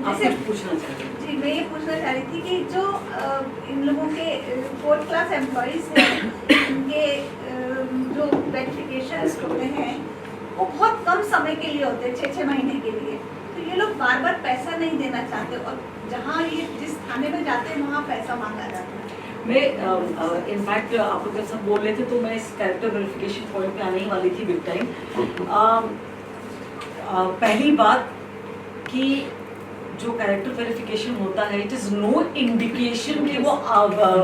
आप जैसे कुछ पूछना चाहते हैं? जी मैं ये पूछना चाह रही थी कि जो इन लोगों के 4th क्लास एम्प्लॉइज हैं, उनके जो वेरिफिकेशन होते हैं वो बहुत कम समय के लिए होते हैं, 6-6 महीने के लिए। तो ये लोग बार बार पैसा नहीं देना चाहते और जहाँ ये जिस थाने में जाते हैं वहाँ पैसा मांगा जाता है। मैं इनफैक्ट आप लोग सब बोल रहे थे तो मैं इस कैरेक्टर वेरिफिकेशन पॉइंट पे आने ही वाली थी बिग टाइम। पहली बात कि जो कैरेक्टर वेरिफिकेशन होता है इट इज नो इंडिकेशन कि वो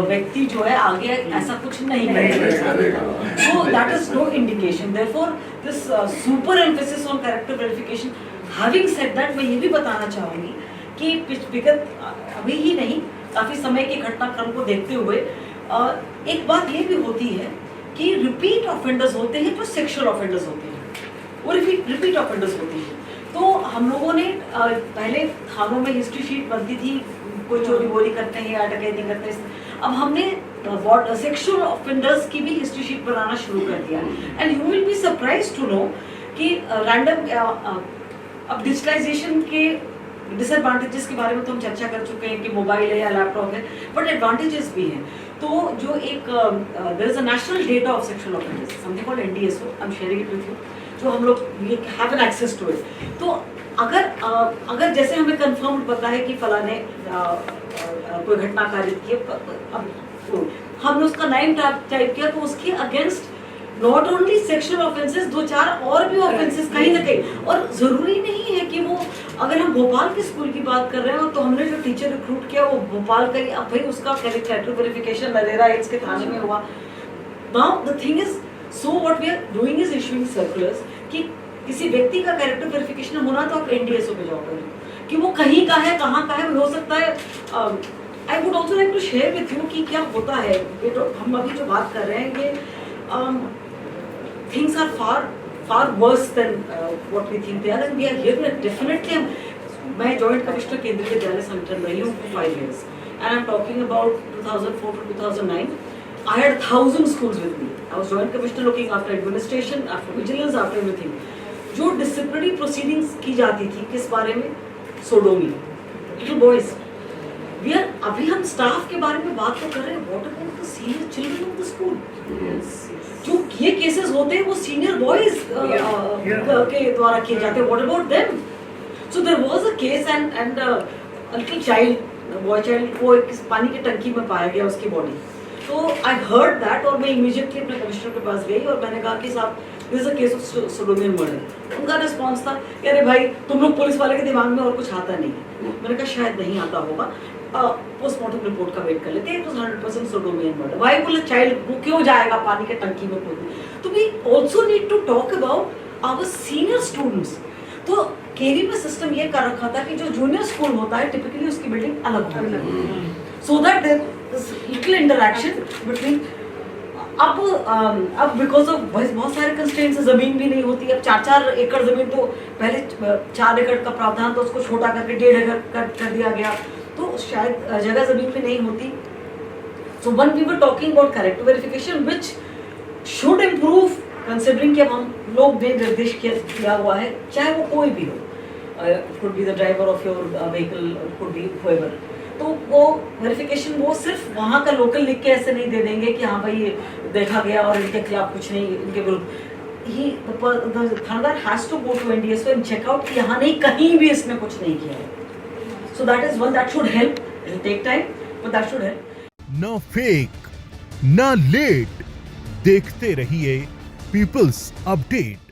व्यक्ति जो है आगे ऐसा कुछ नहीं करेगा, so that is no indication. Therefore this super emphasis on character verification. Having said that, मैं ये भी बताना चाहूँगी कि विगत अभी ही नहीं काफ़ी समय के घटनाक्रम को देखते हुए एक बात ये भी होती है कि रिपीट ऑफेंडर्स होते हैं जो सेक्सुअल ऑफेंडर्स होते हैं, वो रिपीट ऑफेंडर्स होते हैं। तो हम लोगों ने पहले थानों में हिस्ट्री शीट बनती थी, कोई चोरी वोरी करते हैं या डकैती करते हैं, अब हमने सेक्सुअल ऑफेंडर्स की भी हिस्ट्री शीट बनाना शुरू कर दिया। And you will be surprise to know कि रैंडम अब डिजिटलाइजेशन के डिसएडवांटेजेस के बारे में तो हम चर्चा कर चुके हैं कि मोबाइल है या लैपटॉप है, बट एडवांटेजेस भी हैं। तो जो एक there is a national data of sexual offenders, something called NDSO, I am sharing it with you, जो हम लोग we have an access to it. तो अगर जैसे हमें कंफर्म पता है कि फला ने कोई घटना कारित की, अब तो हमने उसका नाम टाइप किया तो उसके against not only sexual offences, 2-4 और भी ऑफेंसेस कहीं ना कहीं। और जरूरी नहीं है कि वो, अगर हम भोपाल के स्कूल की बात कर रहे हो तो हमने जो टीचर रिक्रूट किया वो भोपाल का ही, अब भाई उसका कैरेक्टर वेरिफिकेशन नरेरा हिल्स के थाने में हुआ। Now the thing is, so what we are doing is issuing circulars कि किसी व्यक्ति का कैरेक्टर वेरिफिकेशन होना तो आप NDSO पे जाओ करें कि वो कहीं का है, कहाँ का है, हो सकता है। I would also like to share with you कि क्या होता है, ये तो हम अभी जो बात कर रहे हैं ये things are far worse than what we think they are, and we are here definitely. मैं जॉइंट कमिश्नर केंद्रीय विद्यालय संगठन रही हूँ for 5 years and I'm talking about 2004 to 2009. I had 1,000 schools with me. I was joint commissioner looking after administration, after vigilance, after everything. जो disciplinary proceedings की जाती थी किस बारे में, सोडोमी, लिटिल बॉयज। अभी हम स्टाफ के बारे में बात तो कर रहे हैं, what about the senior children of the school? जो ये केसेस होते हैं वो सीनियर बॉयज के द्वारा किए जाते हैं, what about them? So there was a case and little child, boy child को एक पानी की टंकी में पाया गया उसकी बॉडी। तो आई हर्ड दैट और मैं इमीडिएटली अपने कमिश्नर के पास गई और मैंने कहा कि साहब this is a case of sodomian murder. उनका रिस्पॉन्स था कि अरे भाई तुम लोग पुलिस वाले के दिमाग में और कुछ आता नहीं है। मैंने कहा शायद नहीं आता होगा, पोस्टमार्टम रिपोर्ट का वेट कर लेते हैं। It was 100% sodomian murder. Why will a child, वो क्यों जाएगा पानी के टंकी में कूदने? तो we also need to talk about our senior students. तो केवी में सिस्टम ये कर रखा था कि जो जूनियर स्कूल होता है टिपिकली उसकी बिल्डिंग अलग होती है, so that there is little interaction between. अब बिकॉज ऑफ बहुत सारे कंस्ट्रेंट्स, जमीन भी नहीं होती। अब 4-4 एकड़ जमीन, तो पहले 4 एकड़ का प्रावधान तो उसको छोटा करके 1.5 एकड़ कर दिया गया, तो शायद जगह जमीन पे नहीं होती। So when we were talking about character verification which should improve, considering कि अब हम लोग ने निर्देश किया हुआ है, चाहे वो कोई भी हो, could be the driver of your vehicle, could be whoever, तो वो वेरिफिकेशन वो सिर्फ वहाँ का लोकल लिख के ऐसे नहीं दे देंगे कि हाँ भाई देखा गया और इनके खिलाफ कुछ नहीं, इनके विरुद्ध थानेदार has to go to NDSO and check out कि यहाँ नहीं, कहीं भी इसने कुछ नहीं किया है। So that is one that should help, it will take time but that should help. न फेक न लेट, देखते रहिए पीपल्स अपडेट।